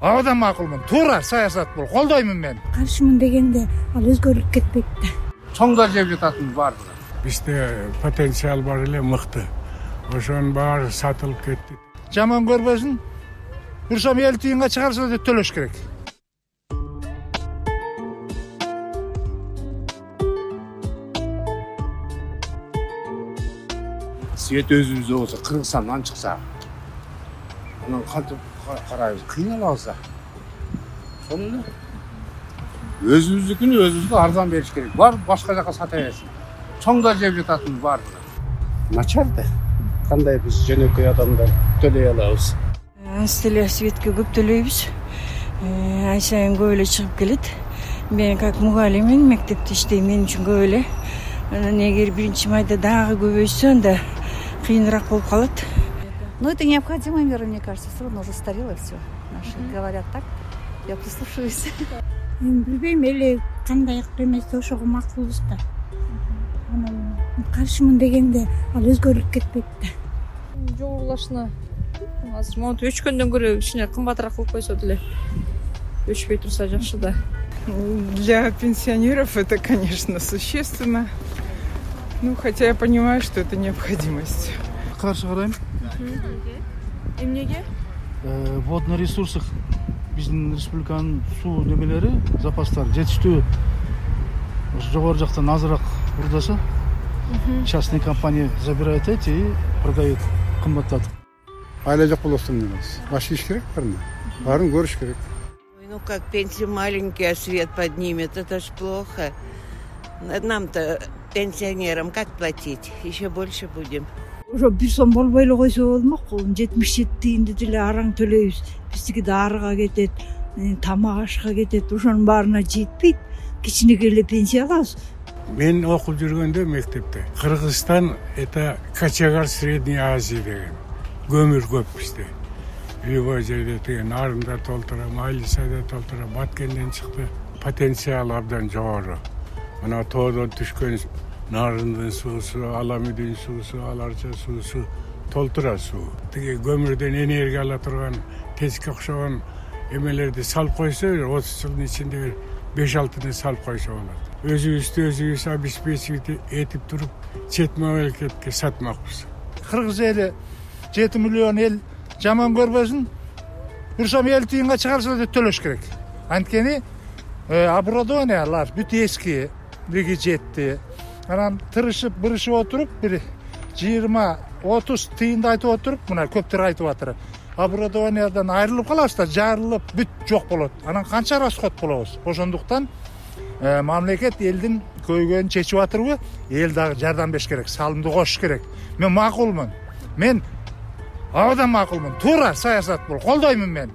Абдан макулмун. Туура саясат бул. Колдоймун мен. Каршымын дегенде ал өзгөрүп кетпейт да. Чоңдор жеп жататын бар. Бизде потенциал бар эле, мыкты. Ошонун баары сатылып кетти. Жаман көрбөсүн. Бир сом 50 тиынга чыгарса да төлөш керек. Свет өзүбүздө болсо, Кыргызстандан чыкса, анан кантип карайбыз, кыйналабыз. Сонун өзүбүздүкүнү өзүбүзгө арзан бериш керек. Бар башка жака сата берсин. Чоңдор жеп жататын бар. Начар да. Кандай биз жөнөкөй адамдар төлөй алабыз. Астеле светке көп төлөйбүз. Ай сайын көп эле чыгып келет. Мен как мугалиммин, мектепте иштейм, мен үчүн көп эле. Анан эгер 1-майда дагы көбөйсө, анда кыйыныраак болуп калат. Ну, это необходимая мера, мне кажется, все равно устарело все. Наши говорят так, я прислушиваюсь. Мен билбейм эле кандай эмес ошого макулбуз да. Анан каршымын дегенде ал өзгөрүп кетпейт да. Жогорулашына азыр монтип өчкөндөн көрө кичине кымбатыраак кылып койсо деле өчпөй турса жакшы да. Для пенсионеров это, конечно, существенно. Ну, хотя я понимаю, что это необходимость. Каршы карайм. Эмнеге? Водный ресурсах биздин республиканын суу немелери, запастары жетиштүү. Жогору жактан азыраак урдаса, частный компания забирает эти и продает кымбаттатып. Айла жок болосун эмес. Баш иш керек барын көрүш керек. Ну как пенсия маленькая, свет поднимет, это ж плохо. Нам-то, пенсионерам, как платить? Еще больше будем. Ошо бир сом болбой эле койсо болмок. 77 тиынды деле араң төлөйбүз. Биздики дарыга кетет, тамак ашка кетет. Ошонун баарына жетпейт. Кичинекей эле пенсия алабыз. Мен окуп жүргөндө мектепте Кыргызстан это кочегар Средней Азии деген. Көмүр көп бизде. Любой жерде деген Нарында толтура, Майлисада толтура, Баткенден чыкты. Потенциал абдан жогору. Мына тоодон түшкөн Нарындын суусу, Аламүдүн суусу, Аларча суусу толтура суу. Тиги көмүрдөн энергия ала турган теске окшогон эмелерди салып койсо, 30 жылдын ичинде 5-6 салып койсо болот. Өзүбүз обеспечивать этип туруп, чет мамлекетке сатмакпыз. Кыргыз эли 7 миллион эл жаман көрбөсүн. Бир сом 50 тиынга чыгарса да төлөш керек. Анткени оборудованиялар бүт эски, биги жетти. Анан бырышып отуруп, бир 20-30 тиынды айтып отуруп, мына көптөр айтып атыр. Оборудованиядан айрылып калабыз да, жарылып бүт жок болот. Анан канча расход болобуз. Ошондуктан мамлекет элдин көйгөйүн чечип атырбы? Эл дагы жардам бериш керек, салымды кошуш керек. Мен макулмун. Мен абдан макулмун. Туура саясат бул. Колдоймун мен.